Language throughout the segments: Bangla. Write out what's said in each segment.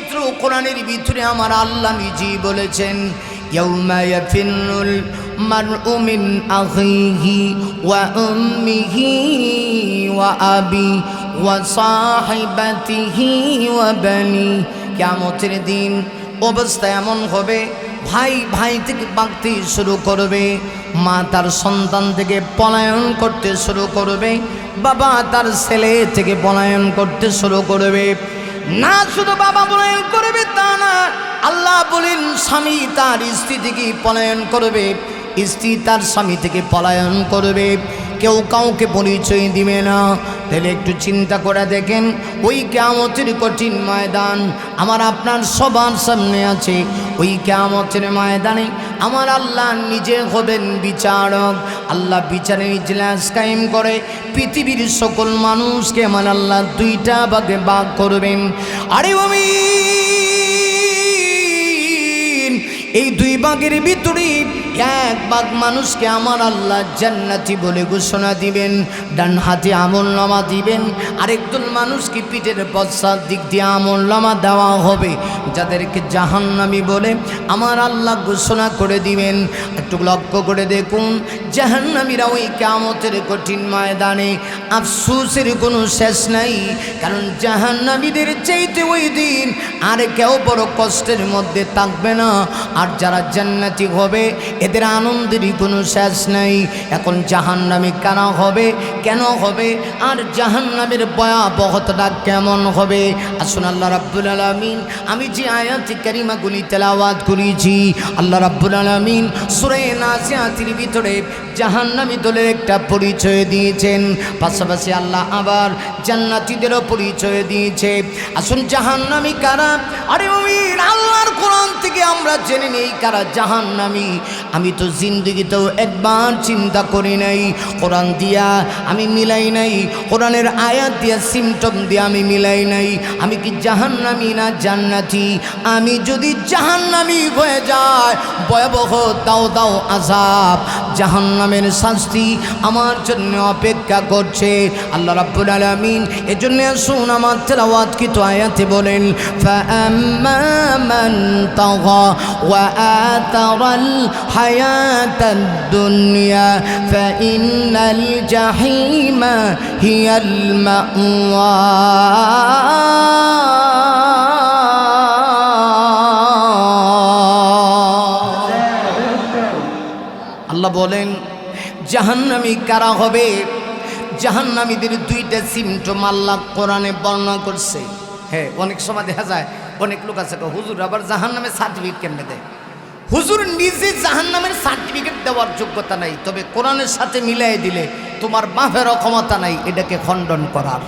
পবিত্র কোরআনের ভিতরে আমার আল্লাহ নিজেই বলেছেন, ইয়াউমা ইয়াফিরুল মারউ মিন আখিহি ওয়া উম্মিহি ওয়া আবি ওয়া সাহিবাতিহি ওয়া বানি। কিয়ামতের দিন অবস্থা এমন হবে, ভাই ভাই থেকে ভাগতে শুরু করবে, মা তার সন্তান থেকে পলায়ন করতে শুরু করবে, বাবা তার ছেলে থেকে পলায়ন করতে শুরু করবে। না শুধু বাবা পলায়ন করবে তা না, আল্লাহ বলেন স্বামী তার স্ত্রী থেকে পলায়ন করবে, স্ত্রী তার স্বামী থেকে পলায়ন করবে, কেউ কাউকে পরিচয় দিবে না। তাহলে একটু চিন্তা করে দেখেন, ওই কিয়ামতের কঠিন ময়দান আমার আপনার সবার সামনে আছে। ওই কিয়ামতের ময়দানে আমার আল্লাহ নিজে হবেন বিচারক। আল্লাহ বিচারের ইজলাস কায়েম করে পৃথিবীর সকল মানুষকে আমার আল্লাহ দুইটা ভাগে ভাগ করবেন। আরে এই দুই ভাগের ভিতরে এক ভাগ মানুষকে আমার আল্লাহ জান্নাতি বলে ঘোষণা দিবেন, ডান হাতে আমলনামা দিবেন। আরেকজন মানুষকে পিঠের পশ্চাৎ দিক দিয়ে আমলনামা দেওয়া হবে, যাদেরকে জাহান্নামী বলে আমার আল্লাহ ঘোষণা করে দিবেন। একটু লক্ষ্য করে দেখুন, জাহান্নামীরা ওই কিয়ামতের কঠিন ময়দানে আফসোসের কোনো শেষ নাই। কারণ জাহান্নামীদের চাইতে ওই দিন আর কেউ বড় কষ্টের মধ্যে থাকবে না। আর যারা জান্নাতি হবে এদের আনন্দেরই কোনো শেষ নাই। এখন জাহান্নামী কারা হবে, কেন হবে, আর জাহান্নামের ভয়াবহতাটা কেমন হবে? আসুন আল্লাহ রাব্বুল আলামিন, আমি যে আয়াত কারিমাগুলি তেলাওয়াত করেছি, আল্লাহ রাব্বুল আলামিন সূরা নাজিয়াতের ভিতরে জাহান্নামী দলের একটা পরিচয় দিয়েছেন, পাশাপাশি আল্লাহ আবার জান্নাতীদেরও পরিচয় দিয়েছে। আসুন জাহান্নামী কারা? আরে মুমিন, আল্লাহর কোরআন থেকে আমরা জেনে নেই কারা জাহান্নামী। আমি তো জিন্দেগিতেও একবার চিন্তা করি নাই, কোরআন দিয়া আমি মিলাই নাই, কোরআনের আয়াত দিয়া সিমটম দিয়া আমি মিলাই নাই। আমি কি জাহান্নামী না জান্নাতি? আমি যদি জাহান্নামী হয়ে যায়, ভয়াবহ দাও দাও আযাব, জাহান্নামের শাস্তি আমার জন্য অপেক্ষা করছে। আল্লাহ রাব্বুল আলামিন এজন্য শুন আমার তেলাওয়াতকৃত আয়াতে বলেন, ফাআম্মা মান তাগা ওয়া আতারাল হায়াতাদ দুনিয়া ফাইন্নাল জাহিমা হিয়াল মাওয়া। আল্লাহ বলেন জাহান্নামী কারা হবে? জাহান্নামীদের দুইটা সিমটম আল্লাহ কোরআনে বর্ণনা করছে। হ্যাঁ, অনেক সময় দেখা যায় অনেক লোক আছে, হুজুর আবার জাহান্নামের সার্টিফিকেট কেমনে দেয়? হুজুর নিজে জাহান্নামের সার্টিফিকেট দেওয়ার যোগ্যতা নাই, তবে কোরআনের সাথে মিলাই দিলে তোমার মাফেরও ক্ষমতা নাই এটাকে খণ্ডন করার।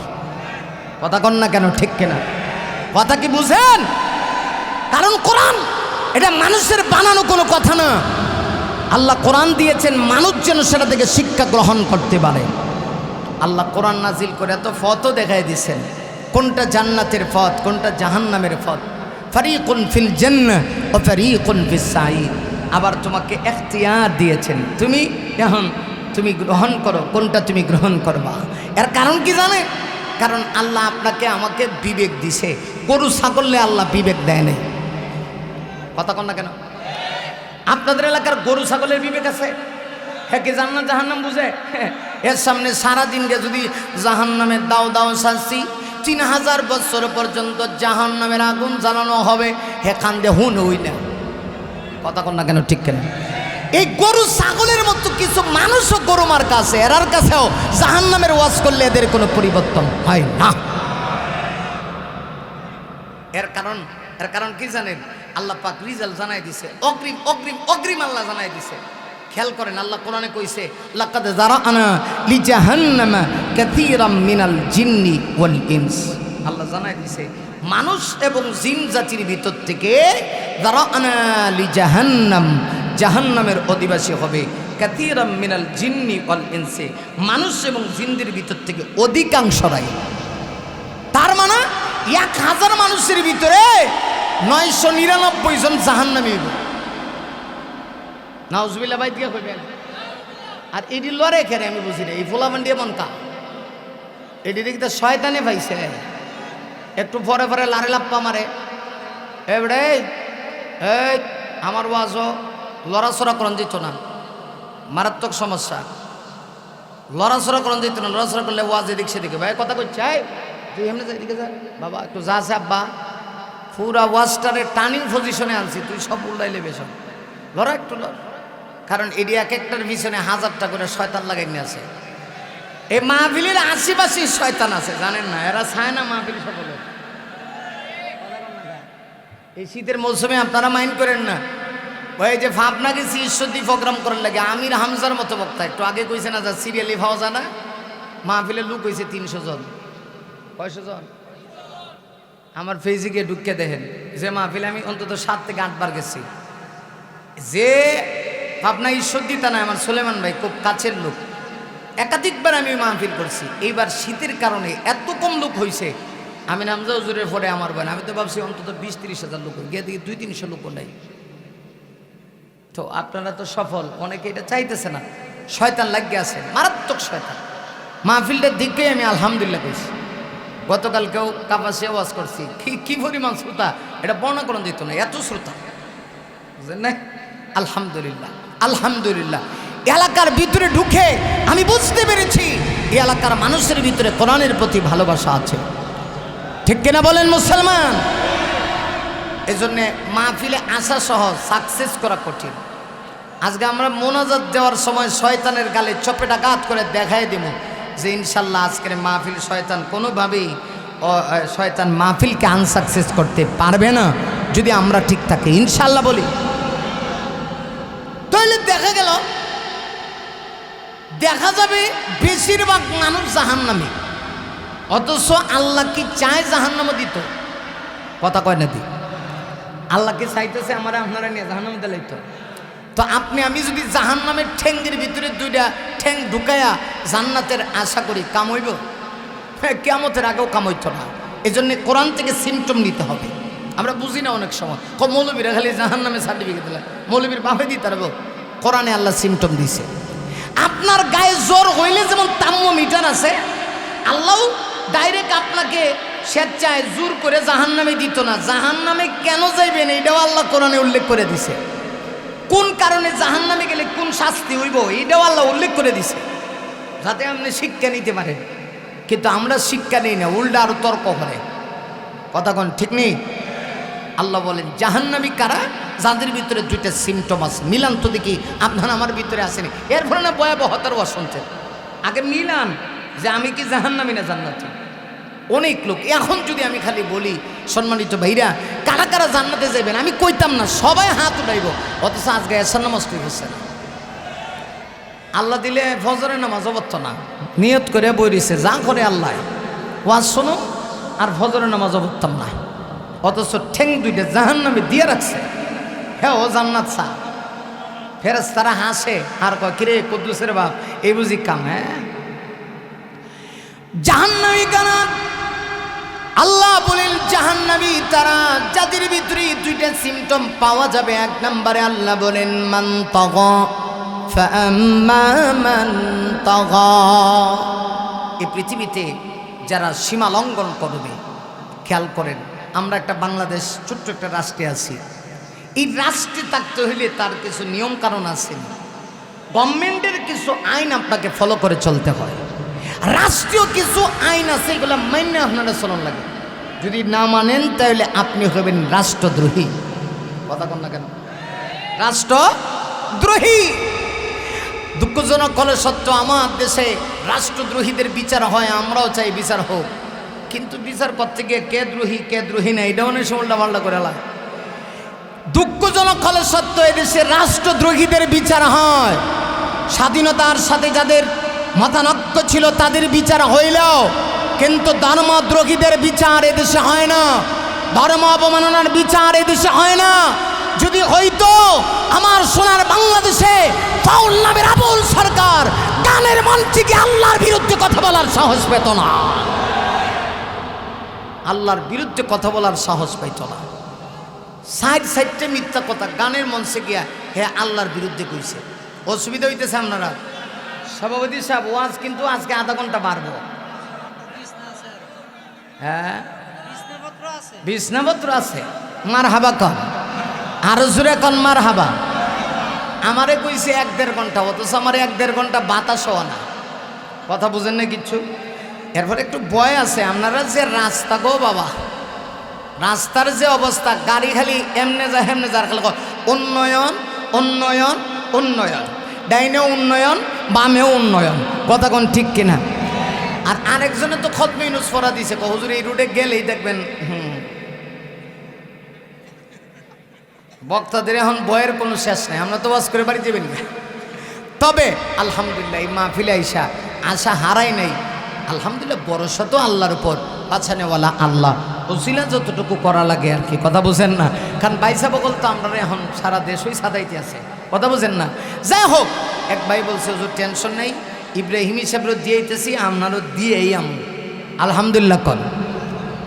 কথা কন না কেন? ঠিক কিনা? কথা কি বুঝেন? কারণ কোরআন এটা মানুষের বানানো কোনো কথা না। আল্লাহ কোরআন দিয়েছেন মানুষ যেন সেটা থেকে শিক্ষা গ্রহণ করতে পারে। আল্লাহ কোরআন নাজিল করে এত পথও দেখাই দিয়েছেন, কোনটা জান্নাতের পথ, কোনটা জাহান্নামের পথ। ফারিকুন ফিল জান্নাহ ওয়া ফারিকুন ফিস সাঈর। আবার তোমাকে ইখতিয়ার দিয়েছেন, তুমি এখন তুমি গ্রহণ করো, কোনটা তুমি গ্রহণ করবা। এর কারণ কি জানে? কারণ আল্লাহ আপনাকে আমাকে বিবেক দিছে। গরু ছাগলে আল্লাহ বিবেক দেয় নাই। কথা কন না কেন? আপনাদের এলাকার গরু ছাগলের বিবেক আছে? হ্যাঁ, কি জান্নাত জাহান্নাম বুঝে? এর সামনে সারাদিন যদি জাহান্নামের দাও দাও শাস্তি 3000 বছর পর্যন্ত জাহান্নামের আগুন জ্বালানো হবে, হে কান্দে হুন হই না। কথা কন না কেন? ঠিক কেন? এই গরু ছাগলের মতো কিছু মানুষও গরু মার কাছে, এরার কাছেও জাহান্নামের ওয়াজ করলে এদের কোনো পরিবর্তন হয় না। এর কারণ কি জানেন? আল্লাহ পাক রিজাল্ট জানাই দিছে, অগ্রিম অগ্রিম অগ্রিম আল্লাহ জানাই দিছে। খেয়াল করেন, আল্লাহ কোরআনে কইছে, লাকাদ যারানা লিজাহান্নামা কাসীরাম মিনাল জিন্নি ওয়াল ইনস। আল্লাহ জানাই দিছে মানুষ এবং জিন জাতির ভিতর থেকে যারানা লিজাহান্নাম, জাহান্নামের অধিবাসী হবে, কাসীরাম মিনাল জিন্নি ওয়াল ইনসি, মানুষ এবং জিনদের ভিতর থেকে অধিকাংশরাই। তার মানে 1000 মানুষের ভিতরে 999 জন জাহান্নামী হবে। নাউজুবিল্লাহ ভাই দিয়ে কইবেন। আর এডি লড়ে খেরে আমি বুঝি না, এই ফোলাবান দিয়ে মন কা এডি দেখতে শয়তানে পাইছে, একটু পরে পরে লারে লাপ্পা মারে, এবারে এই আমার ওয়াজও লড়াচড়া করন দিত না, মারাত্মক সমস্যা। লড়াচড়া করন দিত না, লড়াচড়া করলে ওয়াজ এদিক সেদিকে ভাই কথা করছে, তুই এমনি এদিকে যা বাবা, একটু যা আছে আব্বা, পুরা ওয়াজটারে টার্নিং পজিশনে আনছি, তুই সব উল্লাইলে বেশ লড়া একটু লড়। কারণ এটি এক একটার পিছনে 1000টা করে শয়তান লাগাই নিয়ে আছে। এই মাহফিলের আশিপাশি শয়তান আছে, জানেন না? এরা চায় না মাহফিল সকলে। এই শীতের মৌসুমে আপনারা মাইন্ড করেন না, ওই যে ফাপনা গেছি ঈশ্বরদী প্রোগ্রাম করার লাগে আমির হামজার মতো বক্তা, একটু আগে কইছে না, যা সিরিয়ালি পাওয়া যায় না, মাহফিলের লোক হয়েছে 300 জন। কয়শো জন? আমার ফেসবুকে ঢুকে দেখেন যে মাহফিলে আমি অন্তত 7 থেকে 8 বার গেছি। যে পাবনা ঈশ্বরদী তা নয়, আমার সুলেমান ভাই খুব কাছের লোক, একাধিকবার আমি মাহফিল করছি। এইবার শীতের কারণে এত কম লোক হয়েছে, আমি নামজা হুজুরের পরে আমার বোন, আমি তো ভাবছি অন্তত 20-30 হাজার লোক, গিয়ে দেখি 200-300 লোক নাই। তো আপনারা তো সফল, অনেকে এটা চাইতেছে না, শয়তান লাগিয়ে আছে, মারাত্মক শয়তান। মাহফিলটার দিকে আমি আলহামদুলিল্লাহ কইছি। গতকালকেও কাপাসে ওয়াজ করছি, কি পরিমাণ শ্রোতা, এটা বর্ণনা করণ দিত না, এত শ্রোতা, বুঝলেন না? আলহামদুলিল্লাহ, আলহামদুলিল্লাহ। এলাকার ভিতরে ঢুকে আমি বুঝতে পেরেছি এই এলাকার মানুষের ভিতরে কোরআনের প্রতি ভালোবাসা আছে, ঠিক কিনা বলেন মুসলমান? এজন্যে মাহফিলে আসা সহজ, সাকসেস করা কঠিন। আজকে আমরা মোনাজাত দেওয়ার সময় শয়তানের গালে চপেটাঘাত করে দেখাই দেব যে ইনশাল্লাহ আজকের মাহফিল শয়তান কোনোভাবেই শয়তান মাহফিলকে আনসাকসেস করতে পারবে না যদি আমরা ঠিক থাকি, ইনশাল্লাহ বলি। তাহলে দেখা গেল, দেখা যাবে বেশিরভাগ মানুষ জাহান্নামী, অথচ আল্লাহ কি চায় জাহান্নামে দিত? কথা কয় না দি, আল্লাহ কি চাইতেছে আমার আপনারা নিয়ে জাহান্নামে দিলাইতো? তো আপনি আমি যদি জাহান্নামের ঠ্যাঙ্গের ভিতরে 2টা ঠ্যাং ঢুকায়া জান্নাতের আশা করি, কাম হইব? কিয়ামতের আগেও কাম হইত না। এই জন্যে কোরআন থেকে সিমটম নিতে হবে। আমরা বুঝি না অনেক সময়, মৌলবীরা খালি জাহান্নামে সার্টিফিকেট দিলে, মৌলবীর বাপে দিতে পারবো? কোরআনে আল্লাহ সিমটম দিছে। আপনার গায়ে জ্বর হইলে যেমন থার্মোমিটার আছে, আল্লাহ ডাইরেক্ট আপনাকে স্বেচ্ছায় জোর করে জাহান্নামে দিত না। জাহান্নামে কেন যাইবেন এটাও আল্লাহ কোরআনে উল্লেখ করে দিছে। কোন কারণে জাহান্নামে গেলে কোন শাস্তি হইব এটাও আল্লাহ উল্লেখ করে দিছে, যাতে আপনি শিক্ষা নিতে পারেন। কিন্তু আমরা শিক্ষা নিই না, উল্টা আরো তর্ক করে। কথা কোন ঠিক নেই? আল্লাহ বলেন জাহান্নামী কারা? যাদের ভিতরে 2টা সিমটম আছে। মিলান তো দেখি আপনার আমার ভিতরে আসেনি, এর ফলে না ভয়াবহতার শুনছেন। আগে মিলান যে আমি কি জাহান্নামী না জান্নাতি। অনেক লোক এখন যদি আমি খালি বলি সম্মানিত ভাইরা কারা কারা জান্নাতে যাবেন, আমি কইতাম না, সবাই হাত উঠাইব, অথচ আজকে এসার নামাজ ঠিক হচ্ছে না। আল্লাহ দিলে ফজরের নামাজ অবত্য না, নিয়ত করে বই দিছে যা করে আল্লাহ, ওয়াজ শোনো আর ফজরের নামাজ অবত্তম না, অথচ ঠেং 2টা জাহান্নামে দিয়ে রাখছে। হ্যাঁ ও জান্নাত চা, ফেরেশতারা হাসে আর কয় কিরে কুদ্দুসের বাপ, এই বুঝি কাম? হ্যাঁ জাহান্নামী কারা? আল্লাহ বলেন জাহান্নামী তারা যাদের ভিতরে 2টা সিমটম পাওয়া যাবে। 1 নম্বরে আল্লাহ বলেন মান তাগা ফাআম্মা মান তাগা। এই পৃথিবীতে যারা সীমা লঙ্ঘন করবে, খেয়াল করেন আমরা একটা বাংলাদেশ ছোট্ট একটা রাষ্ট্রে আছি। এই রাষ্ট্রে থাকতে হইলে তার কিছু নিয়ম কারণ আছে, গভর্নমেন্টের কিছু আইন আপনাকে ফলো করে চলতে হয়, রাষ্ট্রীয় কিছু আইন আছে, এগুলো মান্য আপনারা চলন লাগে। যদি না মানেন তাহলে আপনি হবেন রাষ্ট্রদ্রোহী। কথা কন না কেন? রাষ্ট্রদ্রোহী। দুঃখজনক হলে সত্য, আমার দেশে রাষ্ট্রদ্রোহীদের বিচার হয়, আমরাও চাই বিচার হোক, কিন্তু বিচার করতে গিয়ে কে দ্রোহী না এটাও নেই, উল্টা পাল্টা করে লাগে। দুঃখজনক হলে সত্য, এদেশে রাষ্ট্রদ্রোহীদের বিচার হয়। স্বাধীনতার সাথে যাদের মতানৈক্য ছিল তাদের বিচার হইলেও কিন্তু ধর্মদ্রোহীদের বিচার এদেশে হয় না, ধর্ম অবমাননার বিচার এদেশে হয় না। যদি হইতো আমার সোনার বাংলাদেশে ফাউল নামের আবুল সরকার গানের মঞ্চে গিয়ে আল্লাহর বিরুদ্ধে কথা বলার সাহস পেত না, আল্লাহর বিরুদ্ধে কথা বলার সাহস পাইত না। সাইডে মিথ্যা কথা গানের মঞ্চে গিয়া হে আল্লাহর বিরুদ্ধে কইছে। অসুবিধা হইতেছে আপনারা? সভাপতি সাহেব ওয়াজ কিন্তু আজকে আধা ঘন্টা বাড়বো। হ্যাঁ বিছনাপত্র আছে, মার হাবা কন, আরো জোরে কন মার হাবা। আমারে কইছে 1-1.5 ঘন্টা, অথচ আমার 1-1.5 ঘন্টা বাতাস হওয়া না। কথা বুঝেন না কিচ্ছু। এরপর একটু ভয় আছে। আপনারা যে রাস্তা গো বাবা, রাস্তার যে অবস্থা, গাড়ি খালি এমনে যায় হেমনে যার, খালি উন্নয়ন উন্নয়ন উন্নয়ন, ডাইনেও উন্নয়ন বামেও উন্নয়ন। কথা কোন ঠিক কিনা? আর আরেকজনে তো খতমে ইউনুস পড়া দিছে, হুজুর এই রুটে গেলেই দেখবেন বক্তাদের এখন বয়ের কোনো শেষ নাই। আমরা তো ওয়াজ করে বাড়ি যাবেন না। তবে আলহামদুলিল্লাহ এই মাহফিলে আইসা আশা হারাই নাই। আলহামদুলিল্লাহ ভরসা তো আল্লাহর উপর, বাঁচানেওয়ালা আল্লাহ, ওসিলা যতটুকু করা লাগে আর কি। কথা বুঝেন না? কারণ বাইসা বকল তো আমরা এখন সারা দেশই সাদাইতে আছে। কথা বুঝেন না? যাই হোক, এক ভাই বলছে হুজুর টেনশন নেই, ইব্রাহিম হিসাবেও দিয়েইতেছি, আপনারও দিয়েই আম আলহামদুলিল্লাহ কন।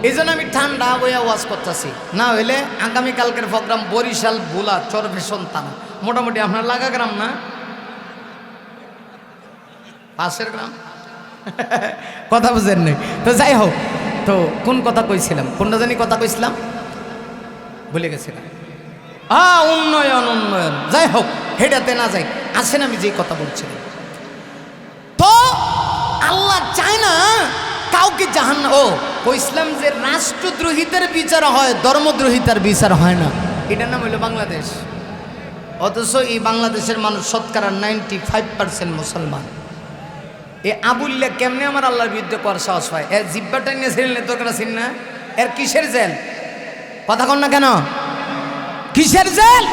এই জন্য আমি ঠান্ডা হয়ে ওয়াজ করতেছি। না হইলে আগামীকালকের প্রোগ্রাম বরিশাল, ভোলা, চরফেশন, তানা মোটামুটি আপনার লাগা গ্রাম না, পাশের গ্রাম। কথা বুঝেন নেই তো। যাই হোক, তো কোন কথা কইছিলাম, কোনটা জানি কথা কইছিলাম, ভুলে গেছিলাম। উন্নয়ন উন্নয়ন। যাই হোক, হেডাতে না যাই, আসেন আমি যে কথা বলছিলাম। তো আল্লাহ চায় না কাউকে জাহান্নাম। কইছিলাম যে রাষ্ট্রদ্রোহিতার বিচার হয়, ধর্মদ্রোহিতার বিচার হয় না। এটার নাম হইল বাংলাদেশ। অথচ এই বাংলাদেশের মানুষ শতকরা 95% মুসলমান। এ আবুল্লাহ কেমনে আমার আল্লাহর বিরুদ্ধে করার সাহস পায়? এর জিব্বাটা নিয়ে ছিলেন তোর ছিন না? এর কিসের জেল? কথা কন না কেন? কিসের জেল?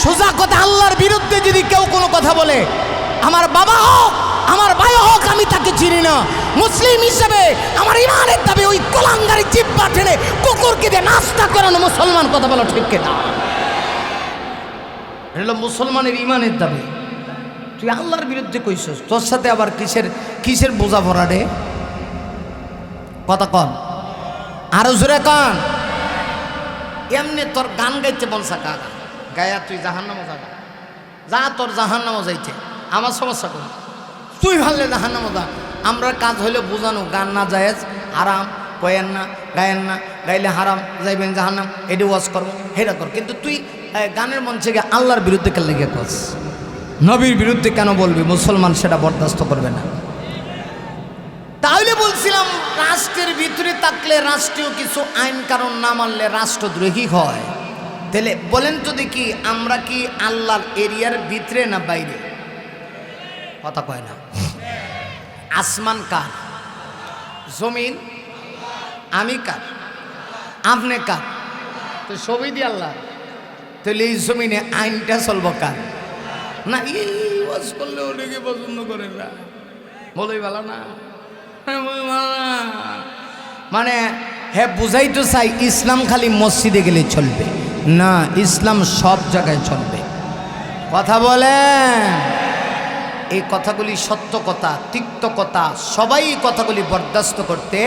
সোজা কথা, আল্লাহর বিরুদ্ধে যদি কেউ কোনো কথা বলে, আমার বাবা হোক আমার ভাই হোক, আমি তাকে চিনি না। মুসলিম হিসেবে আমার ইমানের দাবি ওই কোলাঙ্গারি জিব্বা ঠেলে কুকুরকে দিয়ে নাস্তা করানো মুসলমান। কথা বলো ঠিক কিনা? এটা হলো মুসলমানের ইমানের দাবি। তুই আল্লাহর বিরুদ্ধে কইছস, তোর সাথে আবার কিসের বোঝাপড়া রে? কথা কন, আরো জোরে কন। এমনি তোর গান গাইতে বলছা কাকা, গায়া তুই জাহান্নামে যাবা, যা তোর জাহান্নামে যাইতে, আমার সমস্যা কর, তুই ভাললে জাহান্নামে যা। আমরা কাজ হইলে বোঝানো, গান না জায়েজ, হারাম, কয়েন না, গায়েন না, গাইলে হারাম, যাইবেন জাহান্নাম, এটি ওয়াজ করবো, হেরা কর। কিন্তু তুই গানের মঞ্চে গিয়ে আল্লাহর বিরুদ্ধে কেন লেগে কস, নবীর বিরুদ্ধে কেন বলবি? মুসলমান সেটা বরদাস্ত করবে না। তাহলে বলছিলাম, রাষ্ট্রের ভিতরে থাকলে রাষ্ট্রীয় কিছু আইন কারণ না মানলে রাষ্ট্রদ্রোহী হয়। তাহলে বলেন তো দেখি, আমরা কি আল্লাহর এরিয়ার ভিতরে না বাইরে? কথা কয় না। আসমান কার? জমিন আমি কার? আপনি কার? তো সবই দিয়ে আল্লাহ। তাহলে এই জমিনে আইনটা চলবো কার? না এই ওয়াজ করলে অনেকে পছন্দ করে না, বলেই ভালো না, মানে হ্যাঁ বুঝাই তো চাই ইসলাম খালি মসজিদে গেলে চলবে না, ইসলাম সব জায়গায় চলবে। কথা বলেন, এই কথাগুলি সত্য কথা, তিক্ত কথা, সবাই এই কথাগুলি বরদাস্ত করতে।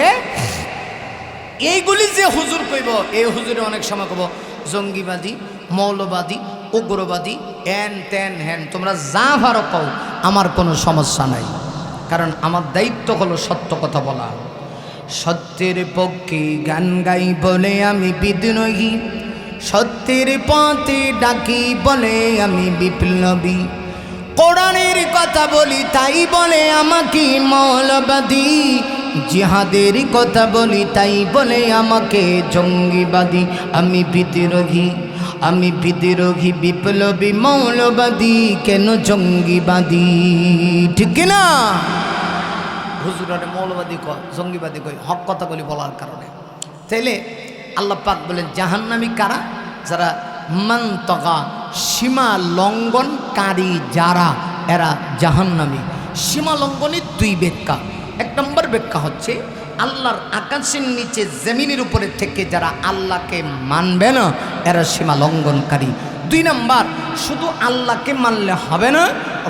এইগুলি যে হুজুর কইব, এই হুজুরে অনেক সময় কব জঙ্গিবাদী, মৌলবাদী, উগ্রবাদী, হ্যান ত্যান হ্যান, তোমরা যা ভালো কও, আমার কোনো সমস্যা নাই। কারণ আমার দায়িত্ব হলো সত্য কথা বলা। সত্যের পক্ষে গান গাই বলে আমি বিদ্রোহী, সত্যের পথে ডাকি বলে আমি বিপ্লবী, কোরআনের কথা বলি তাই বলে আমাকে মৌলবাদী, জিহাদের কথা বলি তাই বলে আমাকে জঙ্গিবাদী। আমি বিদ্রোহী, আমি বিদ্রোহী, বিপ্লবী, মৌলবাদী, কেন জঙ্গিবাদী? ঠিক কিনা? হুজুরারে মৌলবাদী কয়, জঙ্গিবাদী কয়, হক কথাগুলি বলার কারণে। তাইলে আল্লাহ পাক বলেন জাহান্নামী কারা? যারা মানতগা, সীমা লঙ্ঘনকারী যারা, এরা জাহান্নামী। সীমা লঙ্ঘনের দুই ব্যাখ্যা। এক নম্বর ব্যাখ্যা হচ্ছে আল্লাহর আকাশের নিচে জমিনের উপরে থেকে যারা আল্লাহকে মানবে না, এরা সীমা লঙ্ঘনকারী। দুই নম্বর, শুধু আল্লাহকে মানলে হবে না,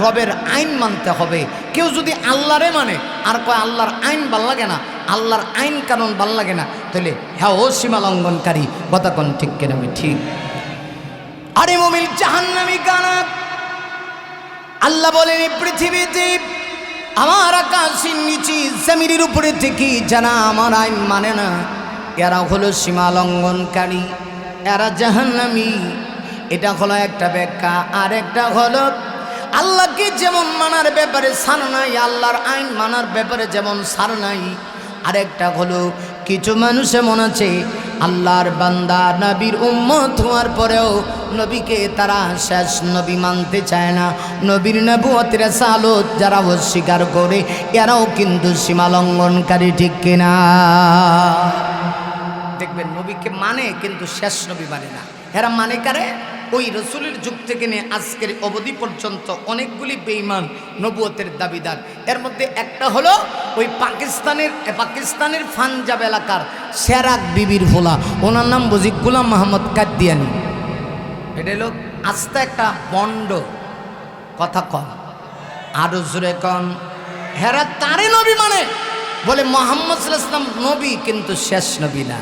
রবের আইন মানতে হবে। কেউ যদি আল্লাহরে মানে আর কয় আল্লাহর আইন ভাল লাগে না, আল্লাহর আইন কারণ ভাল লাগে না, তাহলে হ্যাঁ ও সীমা লঙ্ঘনকারী। কথা কোন ঠিক কেন? ঠিক। আরে মুমিন জাহান্নামী কারা? আল্লাহ বলেন এই পৃথিবীতে আমার আকাশের নিচে জমিনের উপরে থেকে যারা আমার আইন মানে না, এরা হলো সীমা লঙ্ঘনকারী। এরা জাহান্নামী। এটা হলো একটা ব্যাখ্যা। আর একটা হলো আল্লাহকে যেমন মানার ব্যাপারে ছাড় নাই, আল্লাহর আইন মানার ব্যাপারে যেমন ছাড় নাই। আরেকটা হলো কিছু মানুষ এমন আছে আল্লাহর বান্দা নবীর উম্মত হওয়ার পরেও নবীকে তারা শেষ নবী মানতে চায় না। নবীর নবুয়তের রিসালাত যারা অস্বীকার করে এরাও কিন্তু সীমা লঙ্ঘনকারী, ঠিক কিনা? দেখবেন নবীকে মানে কিন্তু শেষ নবী মানে না। এরা মানে কারে? ওই রসুলের যুগ থেকে নিয়ে আজকের অবধি পর্যন্ত অনেকগুলি বেঈমান নবুয়তের দাবিদার। এর মধ্যে একটা হলো ওই পাকিস্তানের পাঞ্জাব এলাকার সেরাক বিবির ফোলা, ওনার নাম বুঝি গোলাম মোহাম্মদ কাদিয়ানি। এটা হলো আস্তে একটা বন্ড, কথা কন আরো জোরে কন। হেরা তারে নবী মানে, বলে মুহাম্মদ সাল্লাল্লাহু আলাইহি ওয়াসাল্লাম নবী কিন্তু শেষ নবী না।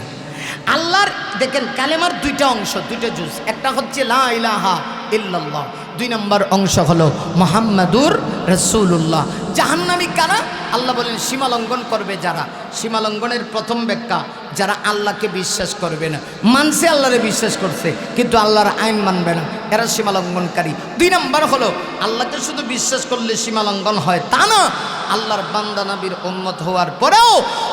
আল্লাহর দেখেন কালেমার দুইটা অংশ, দুইটা জুজ। একটা হচ্ছে লা ইলাহা ইল্লাল্লাহ, দুই নম্বর অংশ হলো মুহাম্মাদুর রাসূলুল্লাহ। জাহান্নামী কারা? আল্লাহ বলেন সীমা লঙ্ঘন করবে যারা। সীমা লঙ্ঘনের প্রথম ব্যাখ্যা, যারা আল্লাহকে বিশ্বাস করবে না, মানছে আল্লাহরে বিশ্বাস করছে কিন্তু আল্লাহর আইন মানবে না, এরা সীমা লঙ্ঘনকারী। দুই নম্বর হলো আল্লাহকে শুধু বিশ্বাস করলে সীমা লঙ্ঘন হয় তা না, আল্লাহর বান্দা নবীর উম্মত হওয়ার পরেও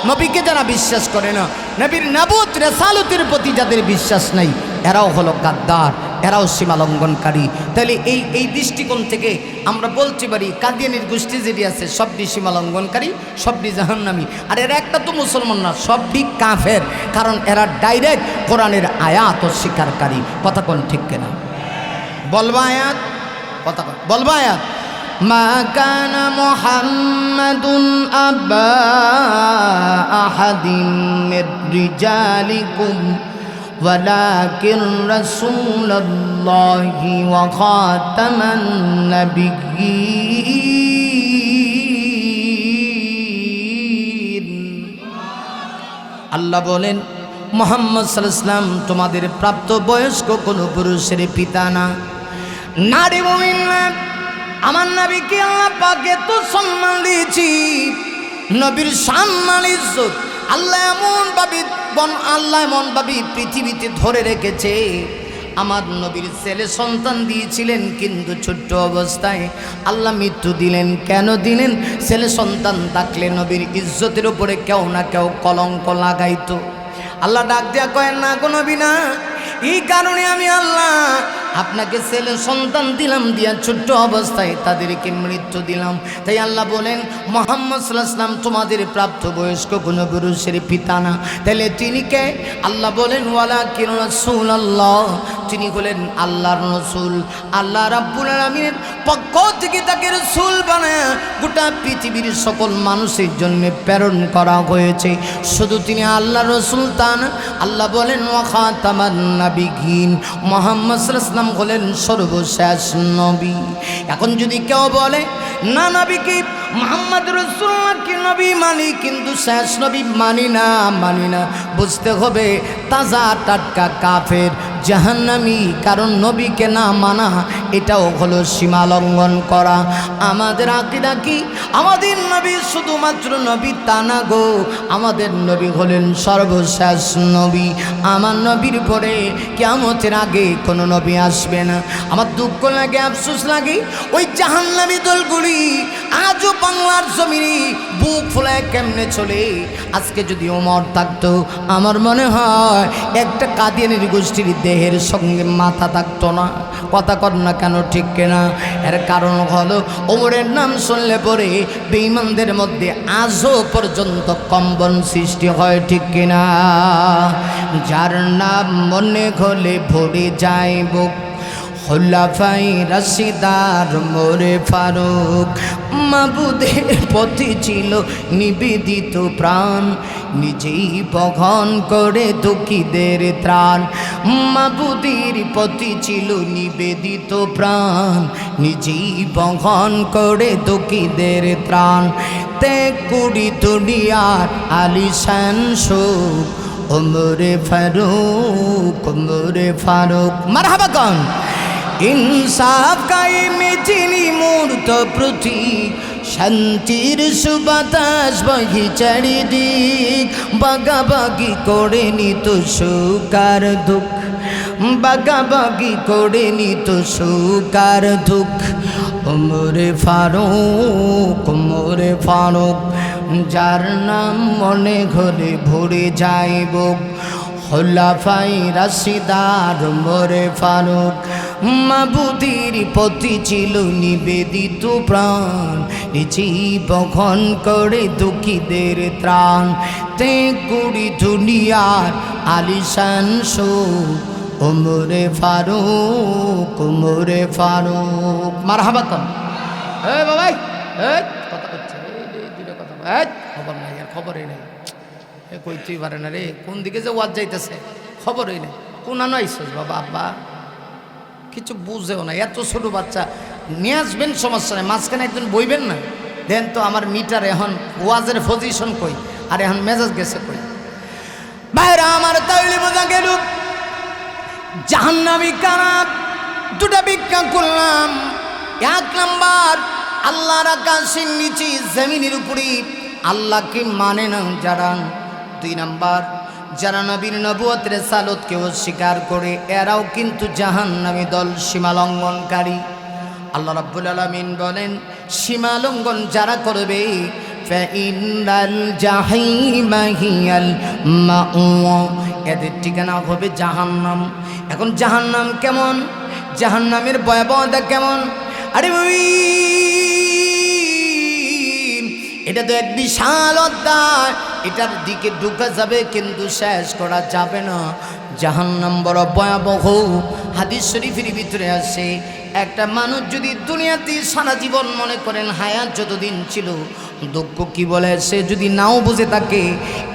নবীকে যারা বিশ্বাস করে না, নবীর নবুয়ত রিসালাতের প্রতি যাদের বিশ্বাস নাই, এরাও হলো গাদ্দার, এরাও সীমা লঙ্ঘনকারী। তাহলে এই দৃষ্টিকোণ থেকে আমরা বলতে পারি কাদিয়ানির গোষ্ঠী যেটি আছে সবটি সীমা লঙ্ঘনকারী, সবটি জাহান্নামী। আর এরা একটা তো মুসলমান না, সবটি কাফের, কারণ এরা ডাইরেক্ট কোরআনের আয়াত অস্বীকারী। কথা কোন ঠিক কিনা? বলবা আয়াত, কথা কোন বলবা আয়াত। মা কানা মুহাম্মাদুন আবা আহাদিন মির রিজালিকুম ওয়ালাকিন রাসূলুল্লাহি ওয়া খাতামান নাবিয়্যিন। আল্লাহ বলেন মুহাম্মদ সাল্লাল্লাহু আলাইহি ওয়াসাল্লাম তোমাদের প্রাপ্ত বয়স্ক কোনো পুরুষের পিতা না, নারী মুমিন না। আমার নবীকে আল্লাহ পাক এত সম্মান দিয়েছি, নবীর সম্মান ইজ্জত আল্লাহ এমন ভাবে পৃথিবীতে ধরে রেখেছে। আমার নবীর ছেলে সন্তান দিয়েছিলেন কিন্তু ছোট্ট অবস্থায় আল্লাহ মৃত্যু দিলেন। কেন দিলেন? ছেলে সন্তান থাকলে নবীর ইজ্জতের উপরে কেউ না কেউ কলঙ্ক লাগাইতো। আল্লাহ ডাক দেয়া কয়েন না গো নবী না, এই কারণে আমি আল্লাহ আপনাকে ছেলে সন্তান দিলাম, দিয়া ছোট্ট অবস্থায় তাদেরকে মৃত্যু দিলাম। তাই আল্লাহ বলেন মুহাম্মদ সাল্লাল্লাহু আলাইহি ওয়াসাল্লাম তোমাদের প্রাপ্তবয়স্ক কোনো পুরুষের পিতা না। তাহলে তিনি কে? আল্লাহ বলেন ওয়ালাকিন রাসূলুল্লাহ, তিনি হলেন আল্লাহর রাসূল। আল্লাহ রাব্বুল আলামিনের পক্ষ থেকে তাকে রাসূল বানায় গোটা পৃথিবীর সকল মানুষের জন্য প্রেরণ করা হয়েছে। শুধু তিনি আল্লাহর রাসূল তা না, আল্লাহ বলেন ওয়া খাতামান নাবিয়্যিন, মুহাম্মদ সাল্লাল্লাহু আলাইহি ওয়াসাল্লাম হলেন সর্বশেষ নবী। এখন যদি কেউ বলে না নবীকে মুহাম্মদ রাসূলুল্লাহকে নবী মানি কিন্তু শেষ নবী মানি না, বুঝতে হবে তাজা টাটকা কাফের, জাহান্নামী। কারণ নবীকে না মানা এটাও হলো সীমা লঙ্ঘন করা। আমাদের আকীদা কি? আমাদের নবী শুধুমাত্র নবী তা না গো, আমাদের নবী হলেন সর্বশেষ নবী। আমার নবীর পরে কিয়ামতের আগে কোনো নবী আসবে না। আমার দুঃখ লাগে, আফসোস লাগে, ওই জাহান্নামী দলগুলি আজও বাংলার জমিনে বুক ফুলায় কেমনে চলে। আজকে যদি ওমর থাকতো আমার মনে হয় একটা কাদিয়ানির গোষ্ঠীর দেহের সঙ্গে মাথা থাকতো না। কথা কর না কেন ঠিক কিনা? এর কারণ হলো ওমরের নাম শুনলে পরে বেঈমানদের মধ্যে আজও পর্যন্ত কম্পন সৃষ্টি হয়, ঠিক কিনা? যার নাম মনে হলে ভরে যায় বুক, খোলাফায়ে রাশিদার মোরে ফারুক, মাবুদের পথে ছিল নিবেদিত প্রাণ, নিজেই বহন করে দুঃখীদের ত্রাণ। মাবুদের পথে ছিল নিবেদিত প্রাণ, নিজেই বহন করে দুঃখীদের ত্রাণ। তে কুড়ি দুনিয়ার আলিশান সুখ, ওমরে ফারুক মারহাবা কন। ইনসাফ কায়েমে যিনি মূর্ত প্রতীক, শান্তির সুবাতাস বহি চারিদিক, বাগাবাগি করে নিত সুকার দুঃখ, বাগাবাগি করে নিত সুকার দুঃখ। ওমরে ফারুক, ওমরে ফারুক, যার নাম মনে ঘরে ভরে যাইব, খোলাফাই রাশিদার ওমরে ফারুক। মাবুদের প্রতি ছিল নিবেদিত প্রাণ, জীবন করে দুঃখীদের ত্রাণ। তে গুড়ি দুনিয়ার আলিশান সুখ, ওমরে ফারুক, ওমরে ফারুক। মারহাবা কন। এই বাবাই, এই কথা করছে, এই দুটো কথা, এই খবর নাই, আর খবরই নেই। এ কইতেই পারে না রে, কোন দিকে যে ওয়াজ যাইতেছে খবরই নেই। কোন আনো আইসস বাবা, আব্বা কিছু বুঝেও না। এত ছোট বাচ্চা নিয়ে আসবেন, সমস্যা নেই, মাঝখানে একজন বইবেন না। দেন তো আমার মিটার এখন ওয়াজের পজিশন কই, আর এখন মেজাজ গেছে কই। ভাইরা আমার, তাইলে বোঝা গেল জাহান্নামী কারা। দুটা ব্যাখ্যা করলাম। এক নাম্বার, আল্লাহর আকাশের নিচে জমিনের উপরে আল্লাহকে মানে না যারা। দুই নাম্বার, যারা নবীর নবুয়ত রিসালাতকে অস্বীকার করে, এরাও কিন্তু জাহান্নামী দল, সীমা লঙ্ঘনকারী। আল্লাহ রাব্বুল আলামিন বলেন, সীমা লঙ্ঘন যারা করবে, ফাইনাল জাহিমা হিয়াল মাওয়া, এদের ঠিকানা হবে জাহান্নাম। এখন জাহান্নাম কেমন, জাহান্নামের ভয়াবহতা কেমন? আরে এটা তো এক বিশাল অধ্যায়, এটার দিকে ঢুকা যাবে কিন্তু শেষ করা যাবে না। জাহান্নাম বড় ভয়াবহ। হাদিস শরীফের ভিতরে আছে, একটা মানুষ যদি দুনিয়াতে সারা জীবন মনে করেন হায়াত যতদিন ছিল, দুঃখ কি বলে সে যদি নাও বুঝে থাকে,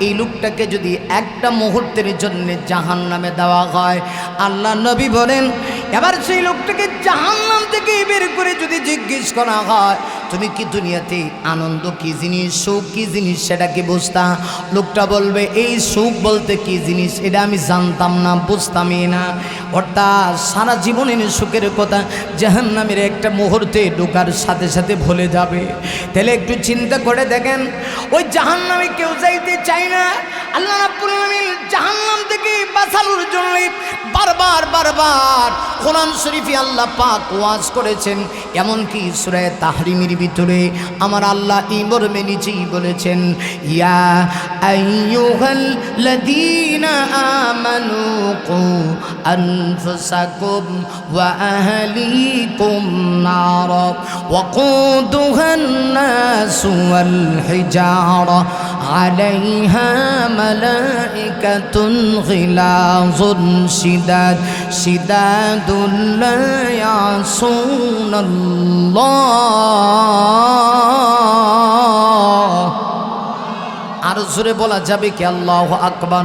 এই লোকটাকে যদি একটা মুহূর্তের জন্য জাহান্নামে দেওয়া হয়, আল্লাহ নবী বলেন, এবার সেই লোকটাকে জাহান্নাম থেকে বের করে যদি জিজ্ঞেস করা হয়, তুমি কি দুনিয়াতে আনন্দ কি জিনিস, সুখ কি জিনিস সেটা কি বুঝতা? লোকটা বলবে, এই সুখ বলতে কি জিনিস এটা আমি জানতাম না, বুঝতামই না। অর্থাৎ সারা জীবনের সুখের কথা জাহান্নামের একটা মুহূর্তে ঢোকার সাথে সাথে ভুলে যাবে। তাহলে একটু চিন্তা করে দেখেন, ওই জাহান্নামে কেউ যাইতে চায় না। আল্লাহ রাব্বুল আলামিন জাহান্নাম থেকে বাঁচানোর জন্য বারবার বারবার কোরআন শরীফে আল্লাহ পাক ওয়াজ করেছেন। এমনকি সূরা তাহরিমের ভিতরে আমার আল্লাহ এই মর্মে নিজেই বলেছেন, ইয়া আইয়ুহাল্লাযীনা আমানু কু আনফুসাকুম ওয়া আহলিকুম নার ওয়াকুদুহান নাসু ওয়াল হিজারা আলাইহা মালাইকাতুন গিলাযুন শিদাদ শিদাদুন লা ইয়াসুনাল্লাহ। আর জোরে বলা যাবে কি আল্লাহু আকবার?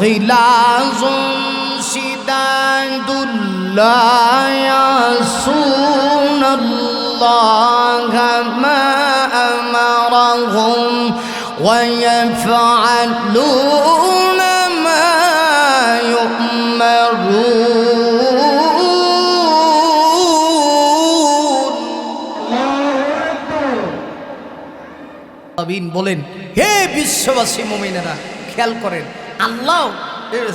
গিলাযুন শিদাদুন লা ইয়াসুনাল্লাহ মা আমারহুম ওয়া ইয়াফআলুনা মা yu'marun। বলেন, হে বিশ্ববাসী মুমিনেরা, খেয়াল করেন, আল্লাহ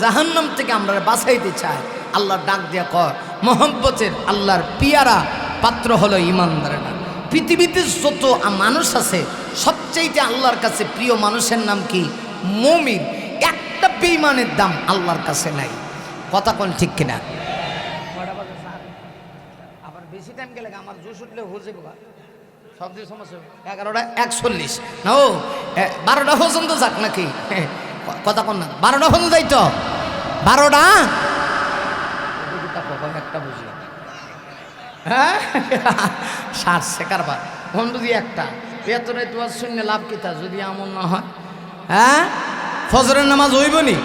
জাহান্নাম থেকে আমরা বাঁচাইতে চায়। আল্লাহ ডাক দিয়া কয়, মোহাম্মতের আল্লাহর পিয়ারা পাত্র হলো ঈমানদারেরা। পৃথিবীতে যত মানুষ আছে, সবচাইতে আল্লাহর কাছে প্রিয় মানুষের নাম কি? মুমিন। একটা বেঈমানের দাম আল্লাহর কাছে নাই। কথা কোন ঠিক কিনা? আবার বেশি টাইম গেলে আমার জোশ উঠলে হয়ে যাবে সবচেয়ে সমস্যা। 11:41 না, ও 12টা পর্যন্ত যাক নাকি? কথা কোন না, 12টা পর্যন্ত যাই তো, 12টা একটা বুঝি, হ্যাঁ সারছে কারবার। এখন যদি একটা বেতনে তোমার শূন্য লাভ কিতা যদি এমন না হয়, হ্যাঁ ফজরের নামাজ হইব নি?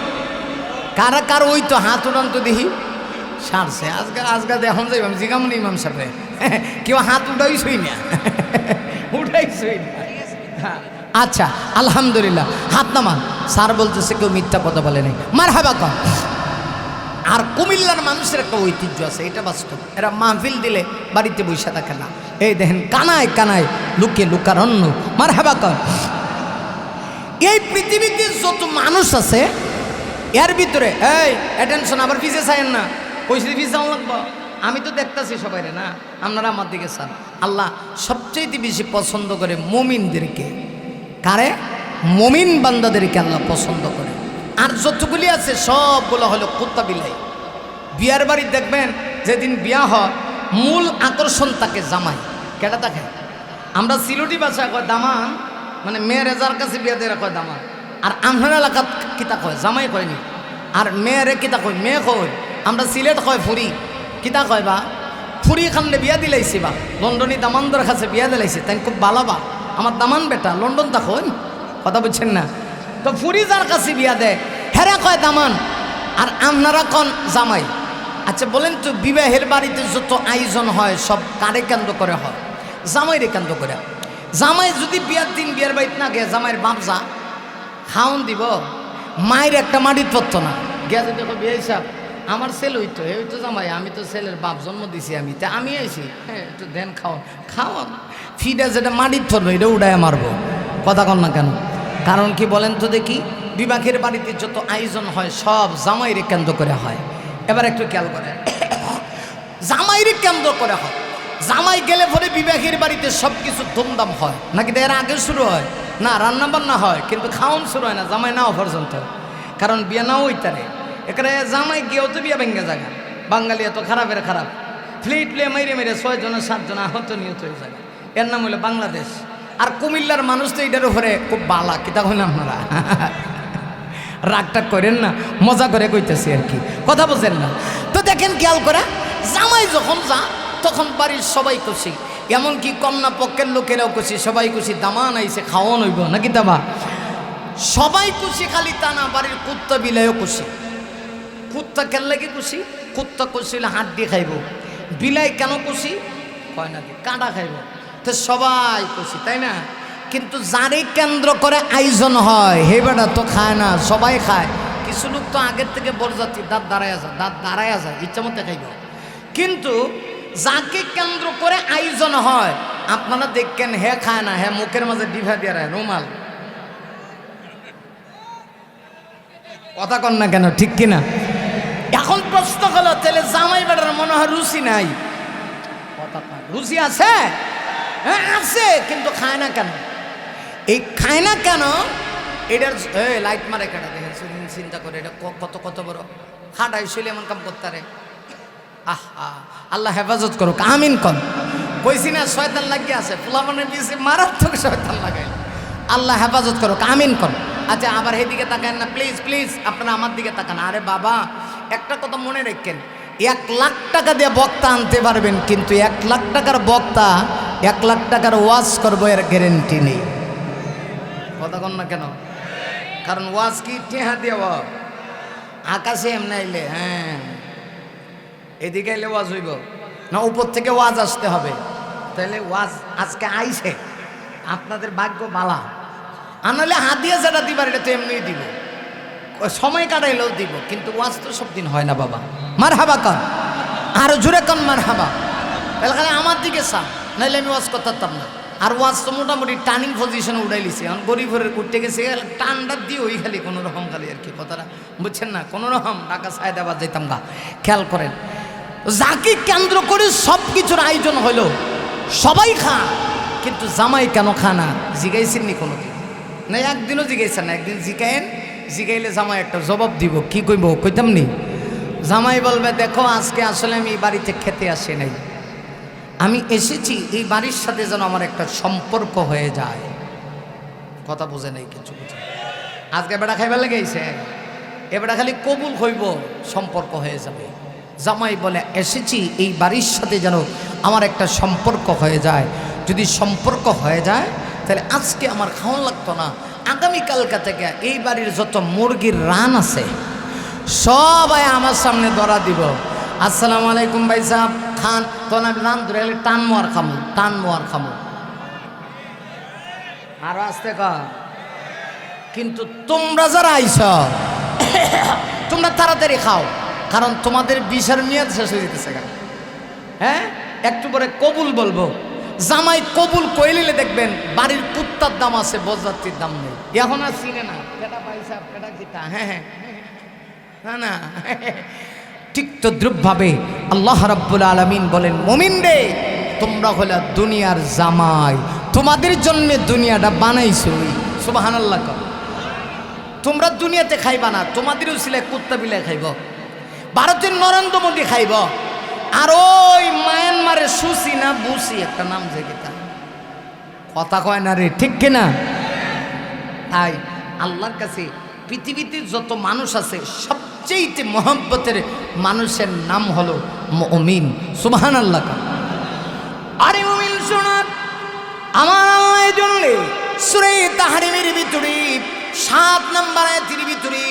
কারা কার ওই তো হাত উড়ান তো দেখি, সারছে। আজকে এখন যাইব আমি জিগামনি ইমাম সাহেব, কেউ হাত উঠাইছই না, উঠাইছই না। আচ্ছা আলহামদুলিল্লাহ, হাত নামান। স্যার বলতেছে কেউ মিথ্যা কথা বলে নাই, মারহাবা কর। আর কুমিল্লার মানুষের একটা ঐতিহ্য আছে, এটা বাস্তব। এরা মাহফিল দিলে বাড়িতে বসে থাকে না, এই দেখেন কানায় কানায় লুকে লুকারণ্য মার হাবা কর। এই পৃথিবীতে যত মানুষ আছে এর ভিতরে এই অ্যাটেনশন আবার পিছিয়ে চাইেন না, কইসি পিছিয়ে যাওয়া লাগবো। আমি তো দেখতেছি সবাই না, আপনারা আমার দিকে চান। আল্লাহ সবচেয়ে বেশি পছন্দ করে মুমিনদেরকে। কারে? মুমিন বান্দাদেরকে আল্লাহ পছন্দ করে। আর যতগুলি আছে সবগুলো হলো কুত্তা বিলাই। বিয়ার বাড়ি দেখবেন যেদিন বিয়া হয় মূল আকর্ষণ তাকে জামাই। কেটা থাকে? আমরা সিলুটি ভাষায় কয় দামান, মানে মেয়ের যার কাছে বিয়া দিয়ে কয় দামান। আর আমরা এলাকাত কিতা কয় জামাই কয়নি। আর মেয়েরে কিতা কয় মেয়ে কয়। আমরা সিলেট কয় ফুরি, কিতা কয় বা ফুরি খানলে বিয়া দিলাইছি বা লন্ডনী দামানদের কাছে বিয়া দিলাইছি, তাই খুব ভালো বা আমার দামান বেটা লন্ডন তা কয়, কথা বুঝছেন না? তো ফুরি যার কাছে বিয়া দেয় হেরা কয় দামান, আর আপনারা কন জামাই। আচ্ছা বলেন তো বিবাহের বাড়িতে যত আয়োজন হয় সব কারে কেন্দ্র করে হয়? জামাইরে কেন্দ্র করে। জামাই যদি বিয়ার দিন বিয়ার বাড়িতে না গে জামাইয়ের বাপ যা খাওন দিব, মায়ের একটা মাটির পড়তো না গিয়া যদি বিয়ে হিসাব আমার ছেলে হইতো এই তো জামাই, আমি তো ছেলের বাপ জন্ম দিছি, আমি তা আমি আইছি, হ্যাঁ একটু দেন খাওয়ান খাওয়ান ফিডা যেটা মাটির ধরবো এটা উড়ায় মারবো। কথা কন না কেন? কারণ কি বলেন তো দেখি, বিবাহের বাড়িতে যত আয়োজন হয় সব জামাইরে কেন্দ্র করে হয়। এবার একটু খেয়াল করে, জামাইরে কেন্দ্র করে হয়। জামাই গেলে পরে বিবাহের বাড়িতে সব কিছু ধুমধাম হয় নাকি? এর আগে শুরু হয় না, রান্না বান্না হয় কিন্তু খাওয়ান শুরু হয় না জামাই নাও পর্যন্ত। কারণ বিয়ে নাও ওইটারে এখানে জামাই গিয়েও তো বিয়ে ভেঙে জায়গা। বাঙালি এত খারাপের খারাপ, ফ্লিট প্লে মেরে মেরে 6 জন 7 জন আহত নিহত হয়ে যায়। এর নাম হলো বাংলাদেশ। আর কুমিল্লার মানুষ তো এটার উপরে খুব বালা, কিতা কইন আপনারা? রাগটা করেন না, মজা করে কইতেছি আর কি, কথা বোঝেন না তো। দেখেন খেয়াল করে, জামাই যখন যা তখন বাড়ির সবাই খুশি, এমনকি কন্যা পক্ষের লোকেরাও খুশি, সবাই খুশি। দামান আইসে খাওয়ান হইব নাকি দাবা, সবাই খুশি। খালি তা না, বাড়ির কুত্তা বিলাইও খুশি। কুত্তা কেন লাগে খুশি? কুত্তা খুশি হলে হাত দিয়ে খাইব। বিলাই কেন খুশি? হয় নাকি কাঁটা খাইব। তো সবাই খুশি, তাই না? কিন্তু যারে কেন্দ্র করে আয়োজন হয় হে বেটা তো খায় না, সবাই খায়। কিছু লোক তো আগের থেকে বরযাত্রী দাঁত দাঁড়ায় যায় ইচ্ছা মতো খাইব। কিন্তু যাকে কেন্দ্র করে আয়োজন হয় আপনারা দেখেন হে খায় না, হে মুখের মাঝে ডিভা দিয়ে রায় রুমাল। কথা কন না কেন, ঠিক কিনা? এখন প্রশ্ন হলো তাহলে জামাই বেটার মনে হয় রুচি নাই। কথা রুচি আছে? হ্যাঁ আছে, কিন্তু খায় না কেন? এই খায় না কেন এটার লাইট মারে কেটা দেখেন, চিন্তা করে এটা কত কত বড় খাটাই শুলে এমন কাম করতে রে। আহা আল্লাহ হেফাজত করুক, আমিন কন। কইছি না শয়তান লাগিয়ে আছে, ফুলামনের পিছিয়ে মারাত্মক শয়তান লাগাই। আল্লাহ হেফাজত করুক, আমিন কন। আচ্ছা আবার এদিকে তাকান না প্লিজ প্লিজ, আপনারা আমার দিকে তাকান। আরে বাবা একটা কথা মনে রাখেন, 1 লাখ টাকা দিয়ে বক্তা আনতে পারবেন, কিন্তু 1 লাখ টাকার বক্তা 1 লাখ টাকার ওয়াজ করবো এর গ্যারেন্টি নেই। কথা কন না কেন? কারণ ওয়াজ কি টেহা দেব আকাশে এমনি আইলে, হ্যাঁ এদিকে এলে ওয়াজ হইব না, উপর থেকে ওয়াজ আসতে হবে। তাহলে ওয়াজ আজকে আইছে, আপনাদের ভাগ্য বালা। আনালে হাদিয়া যেটা দিবার এটা তো এমনি দিব, সময় কাটাইলেও দিব, কিন্তু ওয়াজ তো সব দিন হয় না বাবা। মার হাবা কন, আরো জোরে কন মার হাবা। তাহলে আমার দিকে চা, নাইলে আমি ওয়াজ করতাম না। আর ওয়াজ তো মোটামুটি টার্নিং পজিশনে উঠাই লিছি। এখন গরিবের উঠতে গেছে টানটা দিয়ে ওই খালি কোনো রকম খালি আর কি, কথাটা বুঝছেন না? কোনো রকম ঢাকা সায়দাবাদ যাইতাম গা। খেয়াল করেন, যাকে কেন্দ্র করে সব কিছুর আয়োজন হলো, সবাই খা, কিন্তু জামাই কেন খা না জিগাইছেন নি কোনোদিন? না একদিনও জিগাইছেন না। একদিন জিগাইলে জামাই একটা জবাব দিব, কি কইব কইতাম নি? জামাই বলবে দেখো আজকে আসলে আমি এই বাড়িতে খেতে আসি নাই, আমি এসেছি এই বাড়ির সাথে যেন আমার একটা সম্পর্ক হয়ে যায়। কথা বোঝে নাই কিছু বুঝে। আজকে বেড়া খাইবার লেগেছে, এ বেড়া খালি কবুল হইব সম্পর্ক হয়ে যাবে। জামাই বলে এসেছি এই বাড়ির সাথে যেন আমার একটা সম্পর্ক হয়ে যায়। যদি সম্পর্ক হয়ে যায় তাহলে আজকে আমার খাওয়ান লাগতো না, আগামীকালকা থেকে এই বাড়ির যত মুরগির রান আছে সবাই আমার সামনে ধরা দিব। আসসালামু আলাইকুম ভাই সাহেব খান, তখন আমি রান ধরে টান মোয়ার খামো। আরো আসতে ক। কিন্তু তোমরা যারা আইস তোমরা তাড়াতাড়ি খাও, কারণ তোমাদের বিষের মেয়াদ শেষ হয়ে যেতেছে। হ্যাঁ একটু পরে কবুল বলবো। জামাই কবুল কইলে দেখবেন বাড়ির কুত্তার দাম আছে, বরযাত্রীর দাম নেই। এখন আর চিনে না কেটা পয়সা কেটা কিতা। হ্যাঁ না না, ঠিক তদ্রুপভাবে আল্লাহ রাব্বুল আলামিন বলেন, মুমিন রে তোমরা হলো দুনিয়ার জামাই, তোমাদের জন্য দুনিয়াটা বানাইছো। সুবহানাল্লাহ। তোমরা দুনিয়াতে খাইবা না, তোমাদের উসিলায় কুত্তা বিলাই খাইব, ভারতের নরেন্দ্র মোদী খাইব, আর ওই মায়ানমারের সুসি না বুসি একটা নাম যে কিতা কথা কয় না রে, ঠিক কিনা? তাই আল্লাহর কাছে পৃথিবীতে যত মানুষ আছে সবচেয়ে মহব্বতের মানুষের নাম হলো মুমিন। সুবহানাল্লাহ। আরে মুমিন শোনো, আমার আল্লাহ এই জন্য সূরা তাহরিমের ভিতরে 7 নম্বর আয়াতের ভিতরে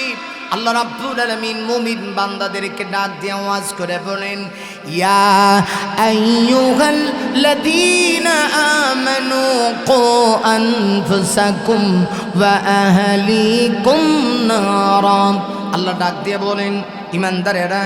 আল্লাহ রাব্বুল আলামিন মুমিন বান্দাদেরকে ডাক দিয়ে আওয়াজ করে বলেন, ইয়া আইয়ুহাল্লাযীনা আমানু কু আনফুসাকুম ওয়া আহলিকুম নারা। আল্লাহ ডাক দিয়ে বলেন, ইমানদারেরা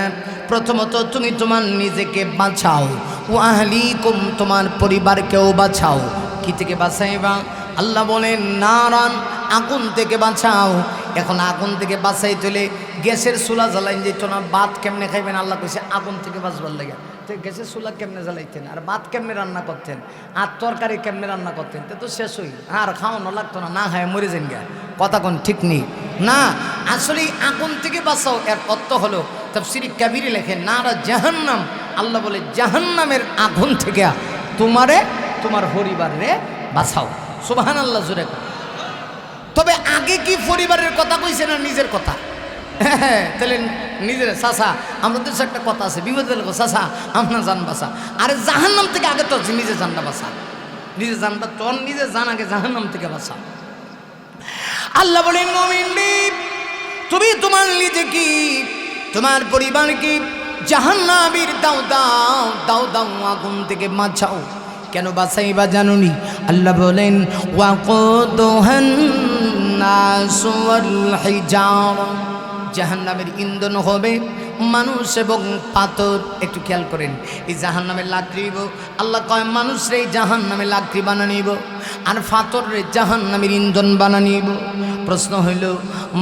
প্রথমত তুমি তোমার নিজেকে বাঁচাও, ওয়া আহলিকুম তোমার পরিবারকেও বাঁচাও। কি থেকে বাঁচাইবা? আল্লাহ বলেন নারান, আগুন থেকে বাঁচাও। এখন আগুন থেকে বাঁচাই তুলে গ্যাসের চুলা জ্বালাই যেত না, ভাত কেমনে খাইবেন? আল্লাহ কইছে আগুন থেকে বাঁচবার লাগে। তো গ্যাসের চুলা কেমনে জ্বালাইতেন, আর ভাত কেমনে রান্না করতেন, আর তরকারি কেমনে রান্না করতেন? তো শেষই আর খাওয়ানো লাগতো না, না খায় মরে যান গা। কথা কোন ঠিক নেই না? আসলে আগুন থেকে বাঁচাও এর অর্থ হলো তাফসীরে কাবীরে লেখেন নারা জাহান্নাম। আল্লাহ বলে জাহান্নামের আগুন থেকে তোমারে তোমার পরিবারে বাঁচাও। সুবহানাল্লাহ জোরে। তবে আগে কি পরিবারের কথা কইছে না নিজের কথা? তাহলে নিজের চাচা, আমাদের দেশে একটা কথা আছে, বিপদের লোক চাচা আপনার জান বাঁচা। আরে জাহান্নাম থেকে আগে তো নিজের জানটা বাঁচা, নিজের জানটা তোর নিজের জান আগে জাহান্নাম থেকে বাঁচা। আল্লাহ বলেন মুমিন তুমি তোমার নিজে কি তোমার পরিবার কি জাহান্নামের দাও দাও দাও দাও আগুন থেকে বাঁচাও। কেন বাঁচাইবা জানুনি? আল্লাহ বলেন ওয়াকুদুহান নাসু ওয়াল হিজারা, জাহান্নামের ইন্ধন হবে মানুষ এবং পাথর। একটু খেয়াল করেন, এই জাহান্নামের লাকড়ি আল্লাহ কয় মানুষরে জাহান্নামের লাকড়ি বানানিব আর পাথরে জাহান্নামের ইন্ধন বানানিব। প্রশ্ন হইল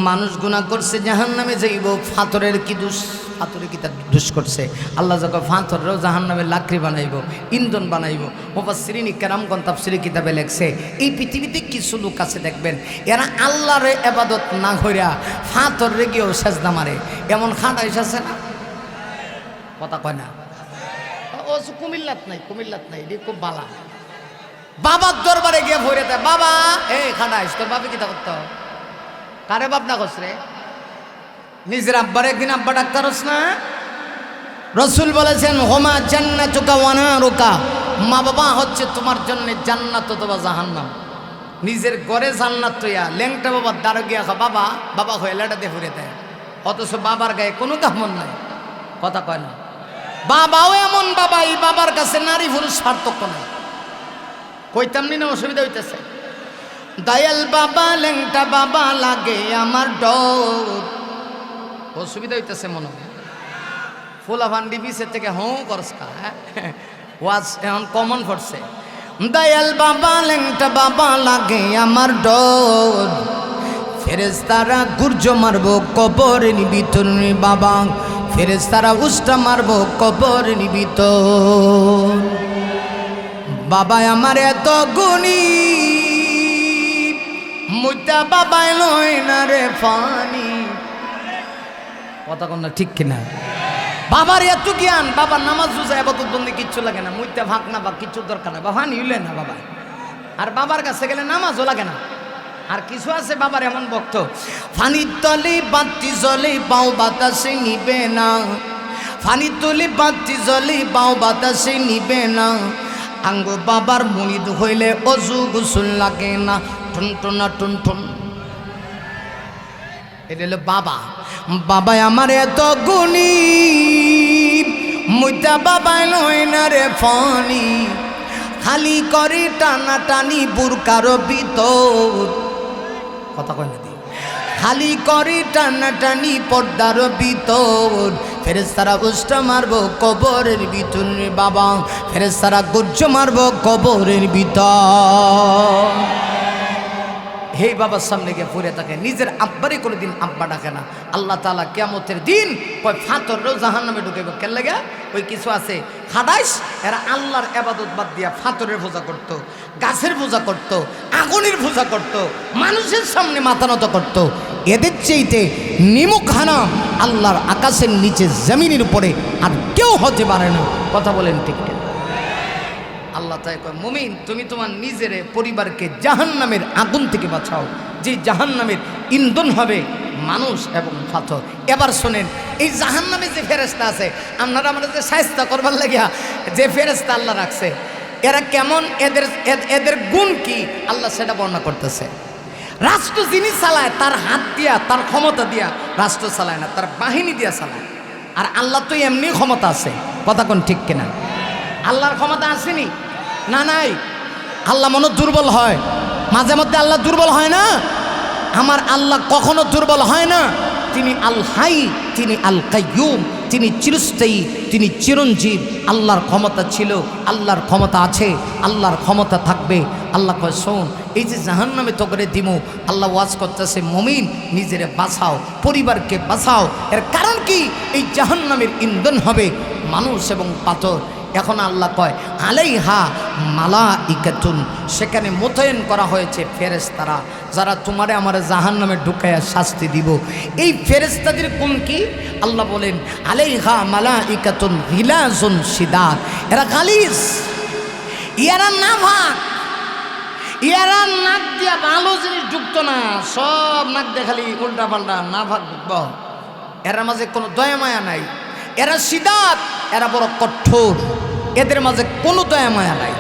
মানুষ গুনাহ করছে জাহান্নামে যাইব, পাথরের কি দোষ? পাথরে কি তার দোষ করছে? আল্লাহ যখন পাথরেও জাহান্নামের লাকড়ি বানাইব, ইন্ধন বানাইব। মুফাসসিরিন কেরামগণ তাফসীরে কিতাবে লেখছে, এই পৃথিবীতে কিছু লোক আছে দেখবেন এরা আল্লাহর ইবাদত না কইরা পাথরে গিয়েও সেজদা মারে। এমন খাটাইশ আছে না? কথা কয় না? ও কুমিল্লাত নাই, কুমিল্লাত নাই, এটি খুব বালা। বাবার দরবারে গিয়ে ভরে দেয়, বাবা এই খাটাইশ তোর বাবা কিতা করতো? কারে বাপ না করছে রে? নিজের আব্বার একদিন আব্বা ডাক্তার হস না? রসুল বলেছেন হোমা জান্নাতুকা ওয়া নারুকা, মা বাবা হচ্ছে তোমার জন্য জান্নাত অথবা জাহান্নাম। নিজের ঘরে জান্নাত তৈয়া ল্যাংটা বাবার দ্বারা গিয়া খা বাবা বাবা হয়ে লেটা দিয়ে ভরে দেয়, অথচ বাবার গায়ে কোনো কামন নাই। কথা কয় না? বাবাও এমন বাবা, এই বাবার কাছে নারী পুরুষ পার্থক্য নাই। কইতাম নি না অসুবিধা হইতেছে? দয়াল বাবা ল্যাংটা বাবা লাগে আমার ডর, অসুবিধা হইতেছে মনে হয়। ফুলা ভান্ডি পিছের থেকে হঁ করসকা ওয়াজ এখন কমন পড়ছে। দয়াল বাবা ল্যাংটা বাবা লাগে আমার ডর, ফেরেশতারা গুর্জ মারবো কবর নিবিতর বাবা, ফেরেশতারা উষ্টা মারবো কবর নিবিতর। বাবা আমার এত গুণী মুদ্দা বাবাই লয় না রে ফানি। কথা কন না ঠিক কিনা? বাবার এত জ্ঞান, বাবার নামাজ রোজা ইবাদত বন্দি কিচ্ছু লাগে না, মুইতে ভাগ না বা কিচ্ছু দরকার না, বাবা নিলে না বাবা। আর বাবার কাছে গেলে নামাজও লাগে না। আর কিছু আছে বাবার এমন ভক্ত, ফানির তলে বাতি জ্বলে বাও বাতাসে নিবে না, ফানির তলে বাতি জ্বলে বাও বাতাসে নিবে না, আঙ্গ বাবার মুরিদ হইলে অজু গোসল লাগে না, টুনটুনা টুনটুন। এটা হলো বাবা। বাবা আমার এত গুণী মুইতা বাবাই লয় না রে ফানি, খালি করে টানা টানি বুরকার ভিতর। কথা কয় না দি? খালি করে টানাটানি পর্দার ভিতর, ফেরেশতারা উষ্টা মারবো কবরের ভিতর রে বাবা, ফেরেশতারা গর্জ মারবো কবরের ভিতর। হে বাবার সামনে গিয়ে পড়ে থাকে, নিজের আব্বারই কোনোদিন আব্বা ডাকে না। আল্লাহ তাআলা কিয়ামতের দিন কয় ফাতররাও জাহান্নামে ঢুকাইব। কেন লাগা? ওই কিছু আছে খাদাইস, এরা আল্লাহর ইবাদত বাদ দিয়া ফাতরের পূজা করত, গাছের পূজা করত, আগুনের পূজা করত, মানুষের সামনে মাথা নত করত। এদের চাইতে নিমুখ হারাম আল্লাহর আকাশের নিচে জমিনের উপরে আর কেউ হতে পারে না। কথা বলেন ঠিক না? আল্লাহ তাই কয়, মুমিন তুমি তোমার নিজের পরিবারকে জাহান্নামের আগুন থেকে বাঁচাও, যে জাহান্নামের ইন্ধন হবে মানুষ এবং পাথর। এবার শোনেন, এই জাহান্নামে যে ফেরেশতা আছে, আপনারা আমাদের যে শায়েস্তা করবার লাগিয়া যে ফেরেশতা আল্লাহ রাখছে, এরা কেমন, এদের গুণ কি আল্লাহ সেটা বর্ণনা করতেছে। রাষ্ট্র যিনি চালায় তার হাত দিয়া, তার ক্ষমতা দিয়া রাষ্ট্র চালায় না, তার বাহিনী দিয়া চালায়। আর আল্লাহ তো এমনি ক্ষমতা আছে, কথা কোন ঠিক কিনা? আল্লাহর ক্ষমতা আসেনি না? নাই। আল্লাহ মনে দুর্বল হয়, মাঝে মধ্যে আল্লাহ দুর্বল হয় না। আমার আল্লাহ কখনো দুর্বল হয় না। তিনি আল হাই, তিনি আল কাইয়ুম, তিনি চিরস্থায়ী, তিনি চিরঞ্জীব। আল্লাহর ক্ষমতা ছিল, আল্লাহর ক্ষমতা আছে, আল্লাহর ক্ষমতা থাকবে। আল্লাহ কয় শোন, এই যে জাহান্নামে তো করে দিমু, আল্লাহ ওয়াজ করতেছে মুমিন নিজেরে বাঁচাও, পরিবারকে বাঁচাও। এর কারণ কি? এই জাহান্নামের ইন্ধন হবে মানুষ এবং পাথর। এখন আল্লাহ কয় আলাইহা মালাইকাতুন, সেখানে মোতায়েন করা হয়েছে ফেরেশতারা, যারা তোমারে আমার জাহান্নামে ঢুকাইয়া শাস্তি দিব। এই ফেরেশতাদের কোন কি? আল্লাহ বলেন আলাইহা মালাইকাতুন গিলাজুন শিদাদ, এরা গালিজ, এরা নাভাক, এরা নাক দিয়া ভালো জিনিস ঢুকতো না, সব নাক দিয়ে খালি উল্টা পাল্টা নাভাক ঢুকব। এরা মাঝে কোনো দয়া মায়া নাই। এরা শিদাত, এরা বড় কঠোর, এদের মাঝে কোনো দয়া মায়া নাই।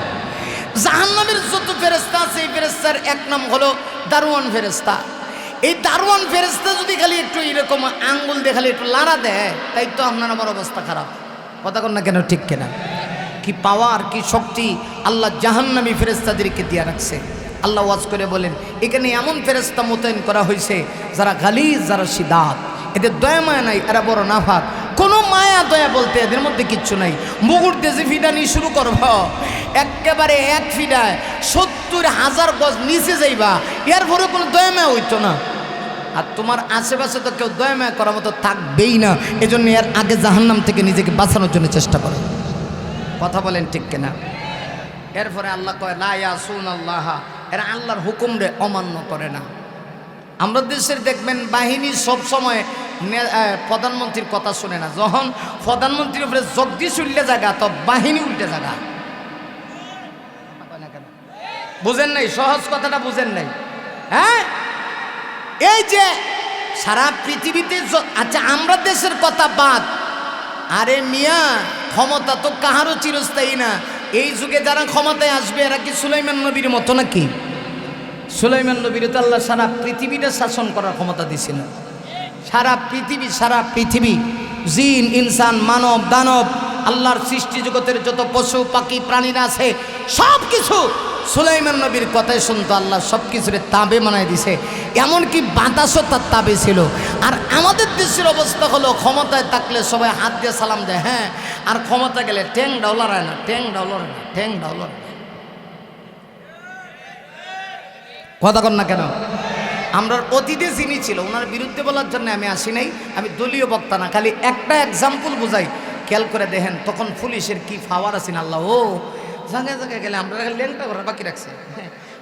জাহান্নামের যত ফেরেশতা আছে, এই ফেরেশতার এক নাম হলো দারওয়ান ফেরেশতা। এই দারওয়ান ফেরেশতা যদি খালি একটু এরকম আঙ্গুল দিয়ে খালি একটু লাড়া দেয়, তাই তো আপনার আমার অবস্থা খারাপ। কথা কন না কেন? ঠিক কিনা? কি পাওয়ার, কি শক্তি আল্লাহ জাহান্নামী ফেরেশতাদেরকে দিয়ে রাখছে। আল্লাহ ওয়াজ করে বলেন এখানে এমন ফেরেশতা মোতায়েন করা হয়েছে যারা গালিজ, যারা শিদাত, এদের দয়া মায়া নাই, এরা বড় নাফাক। কোনো মায়া দয়া বলতে এদের মধ্যে কিচ্ছু নাই। মুগুর দেশে ফিডানি শুরু করব, একেবারে এক ফিডায় 70,000 গজ নিচে যাইবা, এরপরে কোনো দয়া মায়া হইতো না। আর তোমার আশেপাশে তো কেউ দয়া মায়া করার মতো থাকবেই না। এজন্য এর আগে জাহান্নাম থেকে নিজেকে বাঁচানোর জন্য চেষ্টা করো। কথা বলেন ঠিক কিনা? এরপরে আল্লাহ কয় লা ইয়াসুনাল্লাহ, এরা আল্লাহর হুকুম রে অমান্য করে না। আমরা দেশের দেখবেন বাহিনী সব সময় প্রধানমন্ত্রীর কথা শুনে না। যখন প্রধানমন্ত্রীর উপরে জগদীশ উল্টে জায়গা, তো বাহিনী উল্টে জায়গা। বুঝেন নাই? সহজ কথাটা বুঝেন নাই? হ্যাঁ, এই যে সারা পৃথিবীতে, আচ্ছা আমরা দেশের কথা বাদ, আরে মিয়া ক্ষমতা তো কাহারও চিরস্থায়ী না। এই যুগে যারা ক্ষমতায় আসবে এরা কি সুলাইমান নবীর মতো নাকি? সুলাইমান নবীর তো আল্লাহ সারা পৃথিবীটা শাসন করার ক্ষমতা দিছিল। সারা পৃথিবী জিন, ইনসান, মানব, দানব, আল্লাহর সৃষ্টি জগতের যত পশু পাখি প্রাণীরা আছে সব কিছু সুলাইমান নবীর কথাই শুনতো। আল্লাহ সব কিছুরে তাবে বানায় দিছে, এমনকি বাতাসও তার তাবে ছিল। আর আমাদের দেশের অবস্থা হলো ক্ষমতায় থাকলে সবাই হাত দিয়ে সালাম দেয়, হ্যাঁ, আর ক্ষমতা গেলে ট্যাং ডলার হয় না, ট্যাং ডলার না, ট্যাং ডলার। কথা কন না কেন? আমরা অতীতে যিনি ছিল ওনার বিরুদ্ধে বলার জন্য আমি আসি নাই, আমি দলীয় বক্তা না, খালি একটা এক্সাম্পল বোঝাই। খেয়াল করে দেখেন তখন পুলিশের কি পাওয়ার আছে না। আল্লাহ ও জায়গায় জায়গায় গেলে আমরা ল্যাংটা করার বাকি রাখছে।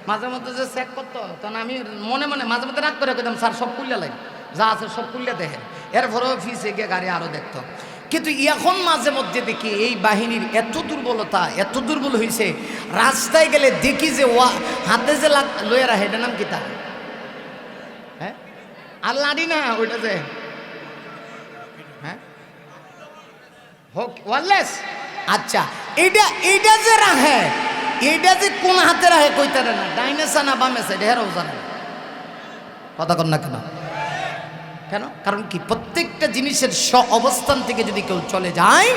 মাঝে মধ্যে যে চেক করতো, তখন আমি মনে মনে মাঝে মধ্যে রাগ করে কইতাম স্যার সব কুল্লা লাগে, যা আছে সব কুল্লা দেখেন। এরপরেও ফিসে গিয়ে গাড়ি আরও দেখতো। কিন্তু এখন মাঝে মধ্যে দেখি এই বাহিনীর এত দুর্বলতা, এত দুর্বল হয়েছে, রাস্তায় গেলে দেখি যে হাতে যে লয়ে রাখে, এটার নাম কি তা? হ্যাঁ, আর লাড়ি না ওইটা যে, হ্যাঁ হোক ওয়ারলেস। আচ্ছা এইটা যে রাখে, এইটা যে কোন হাতে রাখে কইতারে না, ডাইনেসা না বামেসা, এটা হেরাও জানে। কথা কন না কেন? কেন? কারণ কি প্রত্যেকটা জিনিসের স্ব অবস্থান থেকে যদি কেউ চলে যায়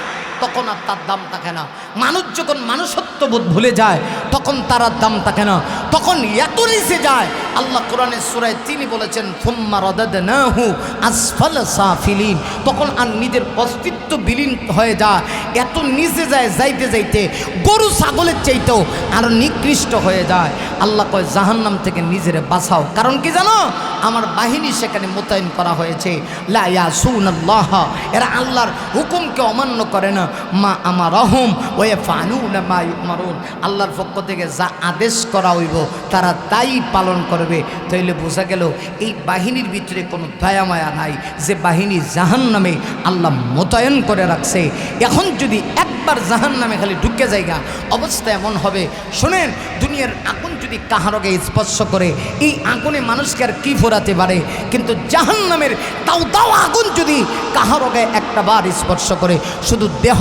তখন আর তার দাম থাকে না। মানুষ যখন মানুষত্ববোধ ভুলে যায় তখন তার আর দাম থাকে না, তখন এত নিচে যায়। আল্লাহ কোরআনের সূরায় তিনি বলেছেন ফুম্মা রাদাদনাহু আসফাল সাফিলিন, তখন আর নিজের অস্তিত্ব বিলীন হয়ে যায়, এত নিচে যায়, যাইতে যাইতে গরু ছাগলের চাইতেও আরো নিকৃষ্ট হয়ে যায়। আল্লাহ কয় জাহান্নাম থেকে নিজেরে বাঁচাও, কারণ কি জানো, আমার বাহিনী সেখানে মোতায়েন করা হয়েছে। লা ইয়াসুনাল্লাহ, এরা আল্লাহর হুকুমকে অমান্য করে না। মা আমারহুম ওয়া ইয়াফআলুনা মা ইউমারুন, আল্লাহর পক্ষ থেকে যা আদেশ করা হইব তারা তাই পালন করবে। তাইলে বোঝা গেল এই বাহিনীর ভিতরে কোনো দয়া মায়া নাই, যে বাহিনী জাহান্নামে আল্লাহ মোতায়েন করে রাখছে। এখন যদি একবার জাহান্নামে খালি ঢুকে জায়গা, অবস্থা এমন হবে। শোনেন, দুনিয়ার আগুন যদি কাহারকে স্পর্শ করে, এই আগুনে মানুষকে আর কি ফোরাতে পারে, কিন্তু জাহান্নামের তাও তাও আগুন যদি কাহারকে একটা বার স্পর্শ করে, শুধু দেহ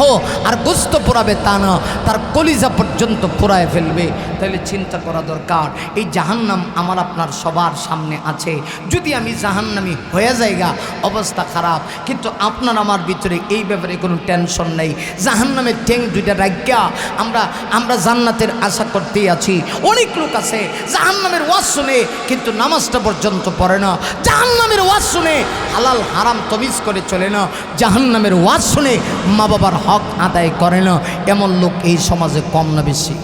আর গোস্ত পোড়াবে তা না, তার কলিজা পর্যন্ত পোড়ায় ফেলবে। তাহলে চিন্তা করা দরকার, এই জাহান্নাম আমার আপনার সবার সামনে আছে। যদি আমি জাহান্নামী হয়ে যাইগা, অবস্থা খারাপ। কিন্তু আপনার আমার ভিতরে এই ব্যাপারে কোনো টেনশন নেই। জাহান্নামের ঠ্যাং দুইটা রাজ্ঞা আমরা জান্নাতের আশা করতেই আছি। অনেক লোক আছে জাহান্নামের ওয়াজ শুনে কিন্তু নামাজটা পর্যন্ত পড়ে না, জাহান্নামের ওয়াজ শুনে হালাল হারাম তমিজ করে চলে না, জাহান্নামের ওয়াজ শুনে মা বাবার হক আদায় করে না। এমন লোক এই সমাজে কম না বেশি?